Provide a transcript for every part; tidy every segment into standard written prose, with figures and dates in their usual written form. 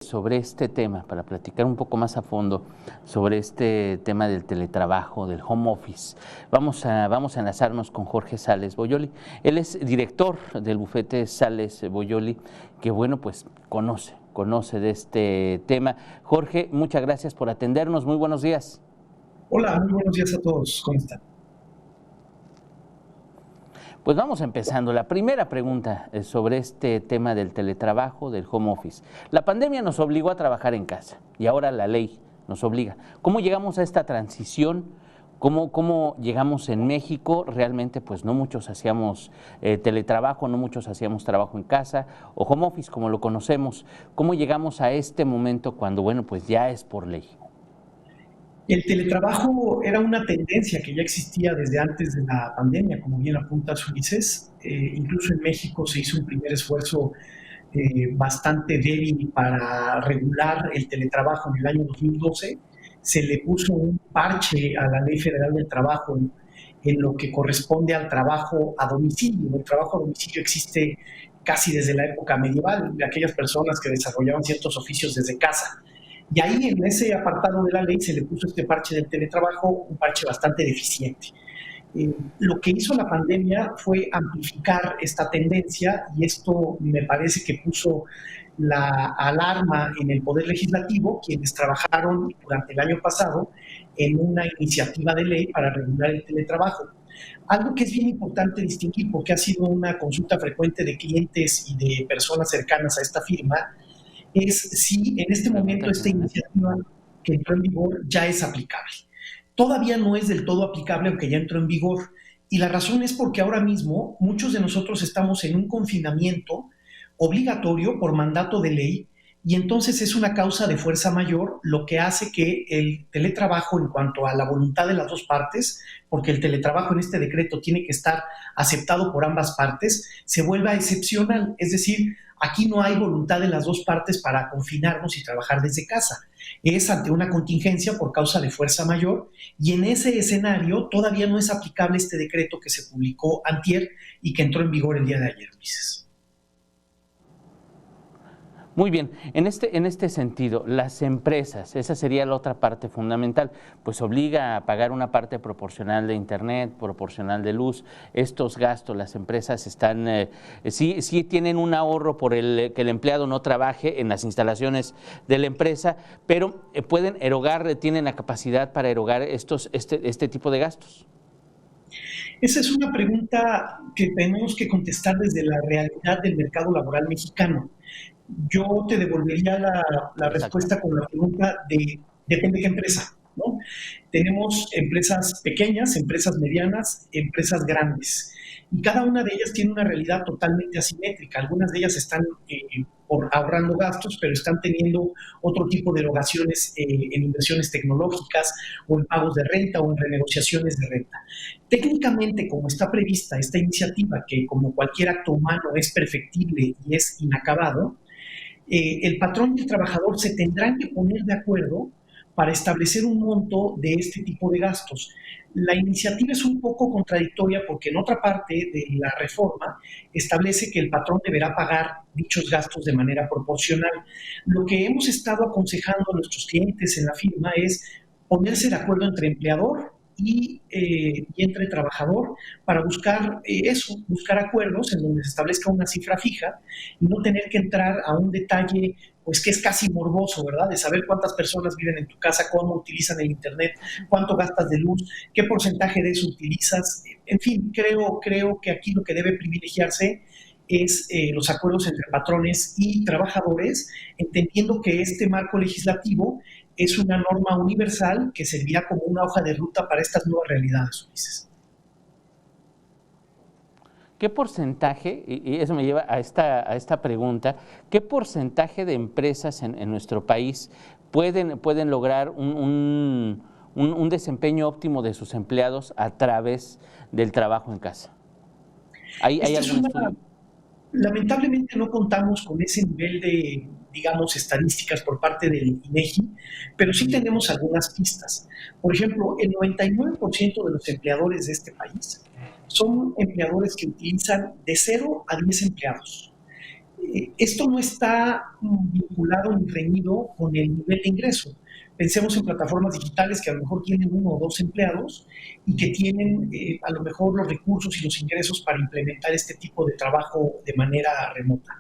Sobre este tema, para platicar un poco más a fondo sobre este tema del teletrabajo, del home office. Vamos a enlazarnos con Jorge Sales Boyoli. Él es director del bufete Sales Boyoli, que bueno, pues conoce de este tema. Jorge, muchas gracias por atendernos. Muy buenos días. Hola, muy buenos días a todos. ¿Cómo están? Pues vamos empezando. La primera pregunta es sobre este tema del teletrabajo, del home office. La pandemia nos obligó a trabajar en casa y ahora la ley nos obliga. ¿Cómo llegamos a esta transición? ¿Cómo llegamos en México? Realmente pues no muchos hacíamos teletrabajo, no muchos hacíamos trabajo en casa o home office como lo conocemos. ¿Cómo llegamos a este momento cuando, bueno, pues ya es por ley? El teletrabajo era una tendencia que ya existía desde antes de la pandemia, como bien apunta Ulises. Incluso en México se hizo un primer esfuerzo bastante débil para regular el teletrabajo en el año 2012. Se le puso un parche a la Ley Federal del Trabajo en lo que corresponde al trabajo a domicilio. El trabajo a domicilio existe casi desde la época medieval, de aquellas personas que desarrollaban ciertos oficios desde casa. Y ahí en ese apartado de la ley se le puso este parche del teletrabajo, un parche bastante deficiente. Lo que hizo la pandemia fue amplificar esta tendencia y esto me parece que puso la alarma en el Poder Legislativo, quienes trabajaron durante el año pasado en una iniciativa de ley para regular el teletrabajo. Algo que es bien importante distinguir, porque ha sido una consulta frecuente de clientes y de personas cercanas a esta firma, es si en este momento esta iniciativa que entró en vigor ya es aplicable. Todavía no es del todo aplicable, aunque ya entró en vigor. Y la razón es porque ahora mismo muchos de nosotros estamos en un confinamiento obligatorio por mandato de ley y entonces es una causa de fuerza mayor, lo que hace que el teletrabajo, en cuanto a la voluntad de las dos partes, porque el teletrabajo en este decreto tiene que estar aceptado por ambas partes, se vuelva excepcional. Es decir, aquí no hay voluntad de las dos partes para confinarnos y trabajar desde casa. Es ante una contingencia por causa de fuerza mayor y en ese escenario todavía no es aplicable este decreto que se publicó antier y que entró en vigor el día de ayer, Ulises. Muy bien, en este sentido, las empresas, esa sería la otra parte fundamental, pues obliga a pagar una parte proporcional de internet, proporcional de luz. Estos gastos, las empresas están, sí tienen un ahorro por el que el empleado no trabaje en las instalaciones de la empresa, pero pueden erogar, tienen la capacidad para erogar este tipo de gastos. Esa es una pregunta que tenemos que contestar desde la realidad del mercado laboral mexicano. Yo te devolvería la respuesta con la pregunta de depende de qué empresa, ¿no? Tenemos empresas pequeñas, empresas medianas, empresas grandes. Y cada una de ellas tiene una realidad totalmente asimétrica. Algunas de ellas están ahorrando gastos, pero están teniendo otro tipo de erogaciones en inversiones tecnológicas o en pagos de renta o en renegociaciones de renta. Técnicamente, como está prevista esta iniciativa, que como cualquier acto humano es perfectible y es inacabado, el patrón y el trabajador se tendrán que poner de acuerdo para establecer un monto de este tipo de gastos. La iniciativa es un poco contradictoria porque en otra parte de la reforma establece que el patrón deberá pagar dichos gastos de manera proporcional. Lo que hemos estado aconsejando a nuestros clientes en la firma es ponerse de acuerdo entre empleador y entre trabajador para buscar buscar acuerdos en donde se establezca una cifra fija y no tener que entrar a un detalle pues que es casi morboso, ¿verdad? De saber cuántas personas viven en tu casa, cómo utilizan el internet, cuánto gastas de luz, qué porcentaje de eso utilizas. En fin, creo que aquí lo que debe privilegiarse es los acuerdos entre patrones y trabajadores, entendiendo que este marco legislativo es una norma universal que servirá como una hoja de ruta para estas nuevas realidades, Ulises. ¿Qué porcentaje, y eso me lleva a esta pregunta, qué porcentaje de empresas en nuestro país pueden lograr un desempeño óptimo de sus empleados a través del trabajo en casa? ¿Hay algún estudio? Lamentablemente no contamos con ese nivel de, digamos, estadísticas por parte del INEGI, pero sí tenemos algunas pistas. Por ejemplo, el 99% de los empleadores de este país son empleadores que utilizan de 0 a 10 empleados. Esto no está vinculado ni reñido con el nivel de ingreso. Pensemos en plataformas digitales que a lo mejor tienen 1 o 2 empleados y que tienen a lo mejor los recursos y los ingresos para implementar este tipo de trabajo de manera remota.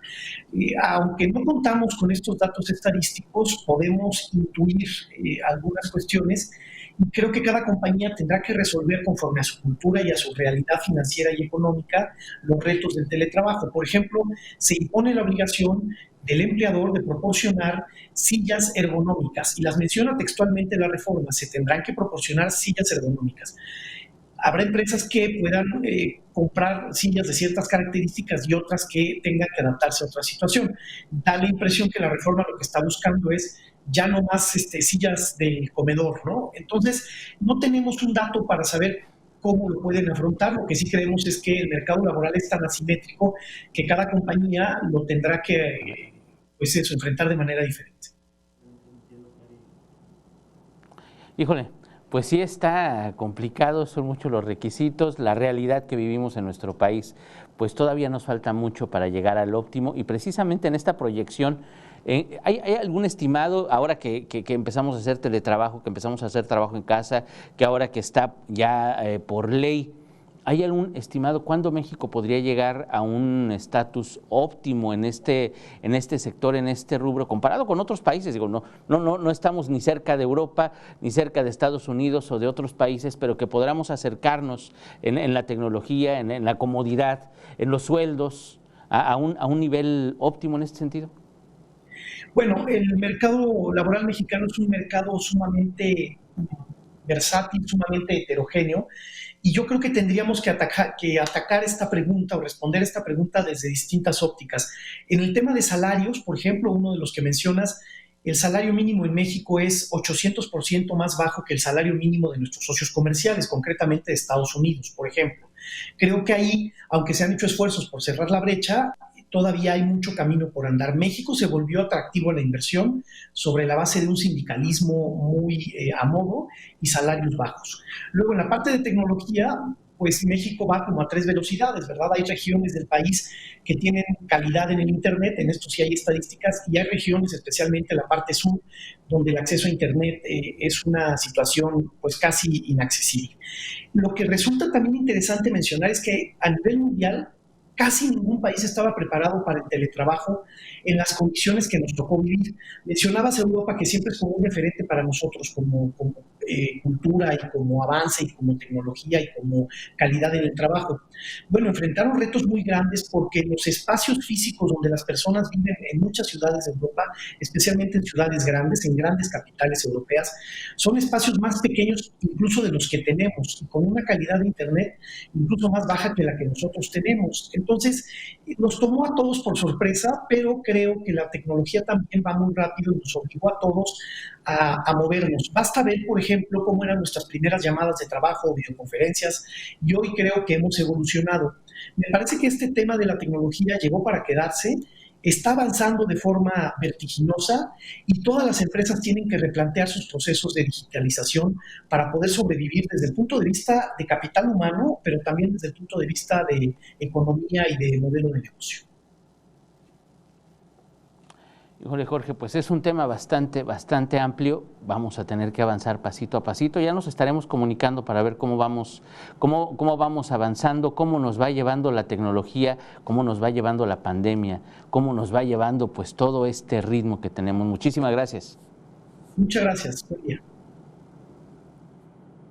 Aunque no contamos con estos datos estadísticos, podemos intuir algunas cuestiones y creo que cada compañía tendrá que resolver conforme a su cultura y a su realidad financiera y económica los retos del teletrabajo. Por ejemplo, se impone la obligación del empleador de proporcionar sillas ergonómicas y las menciona textualmente la reforma, se tendrán que proporcionar sillas ergonómicas. Habrá empresas que puedan comprar sillas de ciertas características y otras que tengan que adaptarse a otra situación. Da la impresión que la reforma lo que está buscando es ya no más sillas del comedor, ¿no? Entonces, no tenemos un dato para saber cómo lo pueden afrontar. Lo que sí creemos es que el mercado laboral es tan asimétrico que cada compañía lo tendrá que, pues eso, enfrentar de manera diferente. Híjole, pues sí está complicado, son muchos los requisitos, la realidad que vivimos en nuestro país, pues todavía nos falta mucho para llegar al óptimo y precisamente en esta proyección, ¿hay algún estimado ahora que empezamos a hacer teletrabajo, que empezamos a hacer trabajo en casa, que ahora que está ya por ley, ¿hay algún estimado cuándo México podría llegar a un estatus óptimo en este sector, en este rubro, comparado con otros países? Digo, no estamos ni cerca de Europa, ni cerca de Estados Unidos o de otros países, pero que podamos acercarnos en la tecnología, en la comodidad, en los sueldos, a un nivel óptimo en este sentido. Bueno, el mercado laboral mexicano es un mercado sumamente versátil, sumamente heterogéneo, y yo creo que tendríamos que atacar esta pregunta o responder esta pregunta desde distintas ópticas. En el tema de salarios, por ejemplo, uno de los que mencionas, el salario mínimo en México es 800% más bajo que el salario mínimo de nuestros socios comerciales, concretamente de Estados Unidos, por ejemplo. Creo que ahí, aunque se han hecho esfuerzos por cerrar la brecha, todavía hay mucho camino por andar. México se volvió atractivo a la inversión sobre la base de un sindicalismo muy a modo y salarios bajos. Luego, en la parte de tecnología, pues México va como a 3 velocidades, ¿verdad? Hay regiones del país que tienen calidad en el Internet, en esto sí hay estadísticas, y hay regiones, especialmente la parte sur, donde el acceso a Internet es una situación pues casi inaccesible. Lo que resulta también interesante mencionar es que a nivel mundial casi ningún país estaba preparado para el teletrabajo en las condiciones que nos tocó vivir. Mencionabas Europa, que siempre es como un referente para nosotros como cultura y como avance y como tecnología y como calidad en el trabajo. Bueno, enfrentaron retos muy grandes porque los espacios físicos donde las personas viven en muchas ciudades de Europa, especialmente en ciudades grandes, en grandes capitales europeas, son espacios más pequeños incluso de los que tenemos y con una calidad de Internet incluso más baja que la que nosotros tenemos. Entonces, nos tomó a todos por sorpresa, pero creo que la tecnología también va muy rápido y nos obligó a todos a movernos. Basta ver, por ejemplo, cómo eran nuestras primeras llamadas de trabajo o videoconferencias y hoy creo que hemos evolucionado. Me parece que este tema de la tecnología llegó para quedarse, está avanzando de forma vertiginosa y todas las empresas tienen que replantear sus procesos de digitalización para poder sobrevivir desde el punto de vista de capital humano, pero también desde el punto de vista de economía y de modelo de negocio. Híjole, Jorge, pues es un tema bastante amplio. Vamos a tener que avanzar pasito a pasito. Ya nos estaremos comunicando para ver cómo vamos avanzando, cómo nos va llevando la tecnología, cómo nos va llevando la pandemia, cómo nos va llevando pues todo este ritmo que tenemos. Muchísimas gracias. Muchas gracias. Buen día.